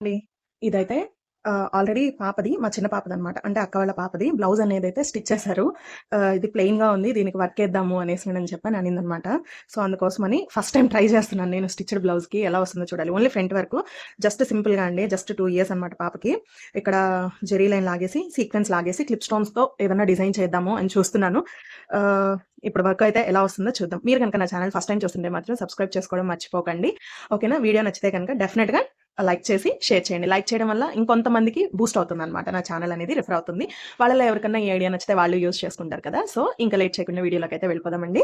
అండి. ఇదైతే ఆల్రెడీ పాపది, మా చిన్న పాపదనమాట. అంటే అక్క వాళ్ళ పాపది బ్లౌజ్ అనేదైతే స్టిచ్ చేశారు. ఇది ప్లెయిన్‌గా ఉంది. దీనికి వర్కేద్దాము అనేసి నేను చెప్పని అనిందనమాట. సో, అందుకోసమని ఫస్ట్ టైమ్ ట్రై చేస్తున్నాను నేను స్టిచ్డ్ బ్లౌజ్‌కి ఎలా వస్తుందో చూడాలి. ఓన్లీ ఫ్రంట్ వరకు జస్ట్ సింపుల్‌గా అండి. జస్ట్ 2 ఇయర్స్ అనమాట పాపకి. ఇక్కడ జెరీ లైన్ లాగేసి, సీక్వెన్స్ లాగేసి, క్లిప్ స్టోన్స్‌తో ఏదన్నా డిజైన్ చేద్దాము అని చూస్తున్నాను. ఆహ్, ఇప్పటి వరకు అయితే ఎలా వస్తుందో చూద్దాం. మీరు గనుక నా ఛానల్ ఫస్ట్ టైమ్ చూస్తుంటే మాత్రం సబ్స్క్రైబ్ చేసుకోవడం మర్చిపోకండి. ఓకేనా? వీడియో నచ్చితే గనుక డెఫినెట్‌గా లైక్ చేసి షేర్ చేయండి. లైక్ చేయడం వల్ల ఇంకొంతమందికి బూస్ట్ అవుతుందనమాట. నా ఛానల్ అనేది రిఫర్ అవుతుంది. వాళ్ళలో ఎవరికన్నా ఈ ఐడియా నచ్చితే వాళ్ళు యూజ్ చేసుకుంటారు కదా! సో, ఇంకా లేట్ చేయకుండా వీడియోలోకైతే వెళ్ళిపోదామండి.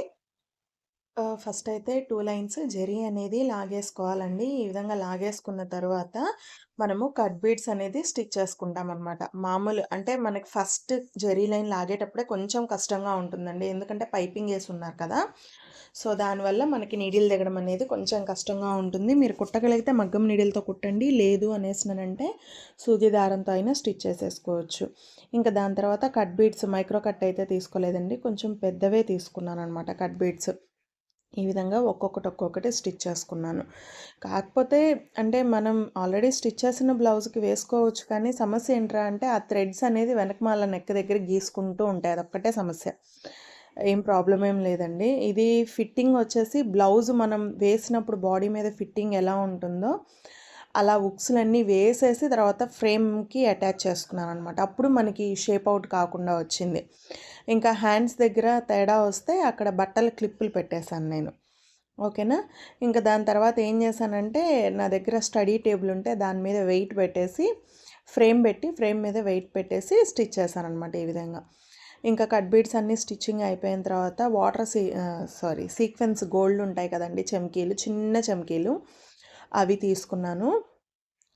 ఫస్ట్ అయితే 2 లైన్స్ జెరీ అనేది లాగేసుకోవాలండి. ఈ విధంగా లాగేసుకున్న తర్వాత మనము కట్ బీడ్స్ అనేది స్టిచ్ చేసుకుంటామనమాట. మామూలు అంటే మనకి ఫస్ట్ జెరీ లైన్ లాగేటప్పుడే కొంచెం కష్టంగా ఉంటుందండి. ఎందుకంటే పైపింగ్ ఏసున్నారు కదా! సో, దానివల్ల మనకి నీడిల్ దిగడం అనేది కొంచెం కష్టంగా ఉంటుంది. మీరు కుట్టగలిగితే మగ్గం నీడిల్‌తో కుట్టండి. లేదు అనేసినానంటే సూది దారంతో అయినా స్టిచ్ చేసేసుకోవచ్చు. ఇంకా దాని తర్వాత కట్ బీడ్స్ మైక్రో కట్ అయితే తీసుకోలేదండి. కొంచెం పెద్దవే తీసుకున్నాననమాట కట్ బీడ్స్. ఈ విధంగా ఒక్కొక్కటి స్టిచ్ చేసుకున్నాను. కాకపోతే అంటే మనం ఆల్రెడీ స్టిచ్ చేసిన బ్లౌజ్‌కి వేసుకోవచ్చు కానీ సమస్య ఏంట్రా అంటే ఆ థ్రెడ్స్ అనేది వెనకమాల నెక్ దగ్గర గీసుకుంటూ ఉంటాయి. అదొక్కటే సమస్య. ఏం ప్రాబ్లమ్ ఏం లేదండి. ఇది ఫిట్టింగ్ వచ్చేసి బ్లౌజ్ మనం వేసినప్పుడు బాడీ మీద ఫిట్టింగ్ ఎలా ఉంటుందో అలా ఉక్సులన్నీ వేసేసి తర్వాత ఫ్రేమ్‌కి అటాచ్ చేసుకున్నాననమాట. అప్పుడు మనకి షేప్ అవుట్ కాకుండా వచ్చింది. ఇంకా హ్యాండ్స్ దగ్గర తేడా వస్తే అక్కడ బట్టల క్లిప్పులు పెట్టేశాను నేను. ఓకేనా? ఇంకా దాని తర్వాత ఏం చేశానంటే నా దగ్గర స్టడీ టేబుల్ ఉంటే దాని మీద వెయిట్ పెట్టేసి ఫ్రేమ్ పెట్టి ఫ్రేమ్ మీద వెయిట్ పెట్టేసి స్టిచ్ చేశాననమాట ఈ విధంగా. ఇంకా కట్ బీడ్స్ అన్నీ స్టిచ్చింగ్ అయిపోయిన తర్వాత సీక్వెన్స్ గోల్డ్ ఉంటాయి కదండీ చెమ్కీలు, చిన్న చెమ్కీలు అవి తీసుకున్నాను.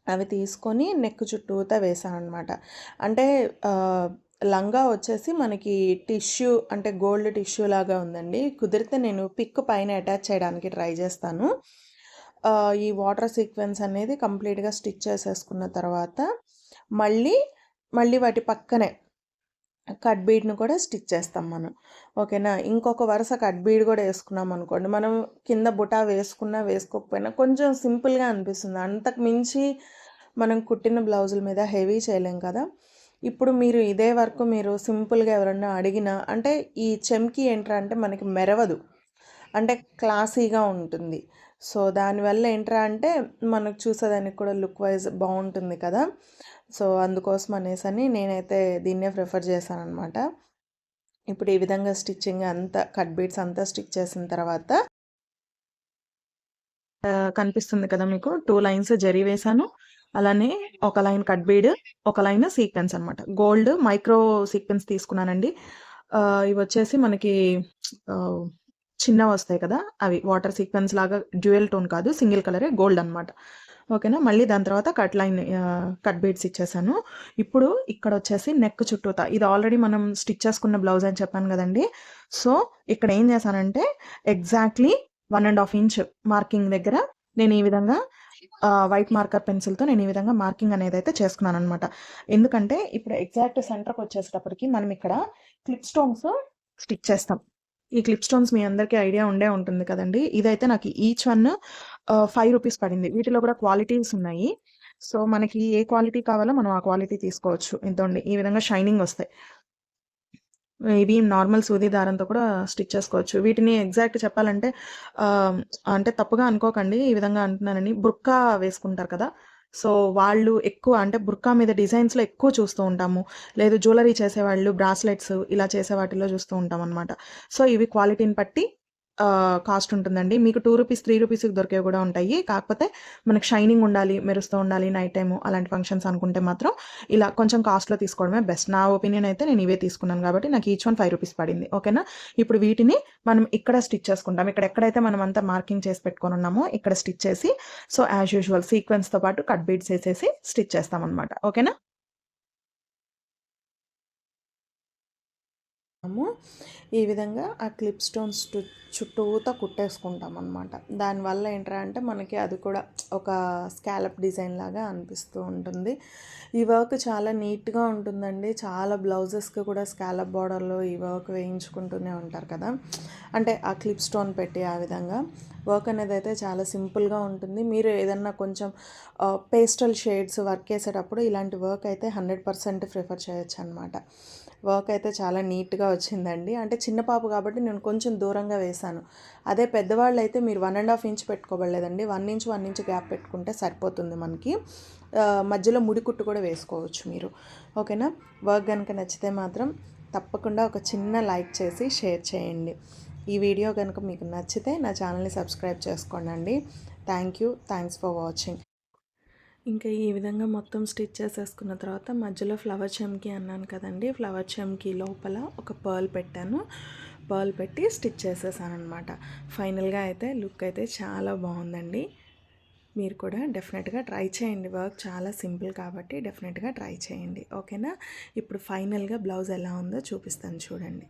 అవి తీసుకొని నెక్ చుట్టూతా వేసాననమాట. అంటే లంగా వచ్చేసి మనకి టిష్యూ అంటే గోల్డ్ టిష్యూ లాగా ఉందండి. కుదిరితే నేను పిక్ పైన అటాచ్ చేయడానికి ట్రై చేస్తాను. ఈ వాటర్ సీక్వెన్స్ అనేది కంప్లీట్‌గా స్టిచ్ చేసేసుకున్న తర్వాత మళ్ళీ, మళ్ళీ వాటి పక్కనే కట్ బీడ్‌ని కూడా స్టిచ్ చేస్తాం మనం. ఓకేనా? ఇంకొక వరుస కట్ బీడ్ కూడా ఏసుకున్నామనుకోండి, మనం కింద బుటా వేసుకున్నా, వేసుకోకపోయినా కొంచెం సింపుల్‌గా అనిపిస్తుంది. అంతకు మించి మనం కుట్టిన బ్లౌజుల మీద హెవీ చేయలేం కదా! ఇప్పుడు మీరు ఇదే వర్క్ మీరు సింపుల్‌గా ఎవరన్నా అడిగినా అంటే ఈ చెమ్కీ ఏంట్రా అంటే మనకి మెరవదు. అంటే క్లాసీగా ఉంటుంది. సో, దానివల్ల ఏంట్రా అంటే మనకు చూసేదానికి కూడా లుక్ వైజ్ బావుంటుంది కదా! సో, అందుకోసం అనేసని నేనైతే దీన్నే ప్రిఫర్ చేశాననమాట. ఇప్పుడు ఈ విధంగా స్టిచ్చింగ్ అంతా కట్ బీడ్స్ అంతా స్టిచ్ చేసిన తర్వాత కనిపిస్తుంది కదా మీకు 2 లైన్స్ జరీ వేశాను. అలానే ఒక లైన్ కట్ బీడ్, ఒక లైన్ సీక్వెన్స్ అనమాట. గోల్డ్ మైక్రో సీక్వెన్స్ తీసుకున్నానండి. ఇవొచ్చేసి మనకి ఆహ్, చిన్నవొస్తాయి కదా! అవి వాటర్ సీక్వెన్స్ లాగా డ్యూయల్ టోన్ కాదు. సింగిల్ కలరే గోల్డ్ అనమాట. ఓకేనా? మళ్ళీ దాని తర్వాత కట్ బీడ్స్ ఇచ్చేసాను. ఇప్పుడు ఇక్కడొచ్చేసి నెక్ చుట్టూతా ఇది ఆల్రెడీ మనం స్టిచ్ చేసుకున్న బ్లౌజ్ అని చెప్పాను గదండీ! సో, ఇక్కడ ఏం చేశానంటే ఎగ్జాక్ట్‌లీ 1 ½ ఇంచ్ మార్కింగ్ దగ్గర నేను ఈ విధంగా వైట్ మార్కర్ పెన్సిల్‌తో నేను ఈ విధంగా మార్కింగ్ అనేదైతే చేసుకున్నాననమాట. ఎందుకంటే ఇప్పుడు ఎగ్జాక్ట్ సెంటర్‌కొచ్చేసేటప్పటికి మనం ఇక్కడ క్లిప్ స్టోన్స్ స్టిచ్ చేస్తాం. ఈ క్లిప్ స్టోన్స్ మీ అందరికీ ఐడియా ఉండే ఉంటుంది కదండీ! ఇదైతే నాకు ఈచ్ వన్ రూ. 5 పడింది. వీటిలో కూడా క్వాలిటీస్ ఉన్నాయి. సో, మనకి ఏ క్వాలిటీ కావాలో మనం ఆ క్వాలిటీ తీసుకోవచ్చు. ఇదిగోండి ఈ విధంగా షైనింగ్ వస్తాయి. ఇవి నార్మల్ సూది దారంతో కూడా స్టిచ్ చేసుకోవచ్చు. వీటిని ఎగ్జాక్ట్ చెప్పాలంటే ఆహ్, అంటే తప్పుగా అనుకోకండి. ఈ విధంగా అంటున్నానని. బుర్కా వేసుకుంటారు కదా! సో, వాళ్ళు ఎక్కువ అంటే బుర్కా మీద డిజైన్స్‌లో ఎక్కువ చూస్తూ ఉంటాము. లేదు జ్యువెలరీ చేసేవాళ్ళు బ్రాస్లెట్స్ ఇలా చేసే వాటిల్లో చూస్తూ ఉంటామనమాట. సో, ఇవి క్వాలిటీని బట్టి కాస్ట్ ఉంటుందండి. మీకు రూ. 2, రూ. 3కి దొరికేవి కూడా ఉంటాయి. కాకపోతే మనకు షైనింగ్ ఉండాలి, మెరుస్తూ ఉండాలి నైట్ టైము అలాంటి ఫంక్షన్స్ అనుకుంటే మాత్రం ఇలా కొంచెం కాస్ట్‌లో తీసుకోవడమే బెస్ట్. నా ఒపీనియన్ అయితే నేను ఇవే తీసుకున్నాను కాబట్టి నాకు ఈచ్ వన్ రూ. 5 పడింది. ఓకేనా? ఇప్పుడు వీటిని మనం ఇక్కడ స్టిచ్ చేసుకుంటాం. ఇక్కడ ఎక్కడైతే మనం అంతా మార్కింగ్ చేసి పెట్టుకొని ఉన్నామో ఇక్కడ స్టిచ్ చేసి సో, యాజ్ యూజువల్ సీక్వెన్స్‌తో పాటు కట్ బీడ్స్ ఏసేసి స్టిచ్ చేస్తామనమాట. ఓకేనా? ఈ విధంగా ఆ క్లిప్ స్టోన్స్ చుట్టూతా కుట్టేసుకుంటాం అనమాట. దానివల్ల ఏంట్రా అంటే మనకి అది కూడా ఒక స్కాలప్ డిజైన్ లాగా అనిపిస్తూ ఉంటుంది. ఈ వర్క్ చాలా నీట్గా ఉంటుందండి. చాలా బ్లౌజెస్కి కూడా స్కాలప్ బార్డర్లో ఈ వర్క్ వేయించుకుంటూనే ఉంటారు కదా, అంటే ఆ క్లిప్ స్టోన్ పెట్టి ఆ విధంగా వర్క్ అనేది అయితే చాలా సింపుల్గా ఉంటుంది. మీరు ఏదన్నా కొంచెం పేస్టల్ షేడ్స్ వర్క్ చేసేటప్పుడు ఇలాంటి వర్క్ అయితే 100% ప్రిఫర్ చేయొచ్చు అనమాట. వర్క్ అయితే చాలా నీట్గా వచ్చిందండి. అంటే చిన్న పాప కాబట్టి నేను కొంచెం దూరంగా వేశాను. అదే పెద్దవాళ్ళు అయితే మీరు 1.5 ఇంచ్ పెట్టుకోబడలేదండి, 1 ఇంచ్ 1 ఇంచ్ గ్యాప్ పెట్టుకుంటే సరిపోతుంది మనకి. మధ్యలో ముడి కుట్టు కూడా వేసుకోవచ్చు మీరు. ఓకేనా? వర్క్ కనుక నచ్చితే మాత్రం తప్పకుండా ఒక చిన్న లైక్ చేసి షేర్ చేయండి. ఈ వీడియో కనుక మీకు నచ్చితే నా ఛానల్ని సబ్స్క్రైబ్ చేసుకోండి. Thanks for watching. ఇంకా ఈ విధంగా మొత్తం స్టిచ్ చేసేసుకున్న తర్వాత మధ్యలో ఫ్లవర్ చమ్కీ అన్నాను కదండి, ఫ్లవర్ చమ్కీ లోపల ఒక పర్ల్ పెట్టాను. పర్ల్ పెట్టి స్టిచ్ చేసేసాను అనమాట. ఫైనల్గా అయితే లుక్ అయితే చాలా బాగుందండి. మీరు కూడా డెఫినెట్గా ట్రై చేయండి. వర్క్ చాలా సింపుల్ కాబట్టి డెఫినెట్గా ట్రై చేయండి. ఓకేనా? ఇప్పుడు ఫైనల్గా బ్లౌజ్ ఎలా ఉందో చూపిస్తాను చూడండి.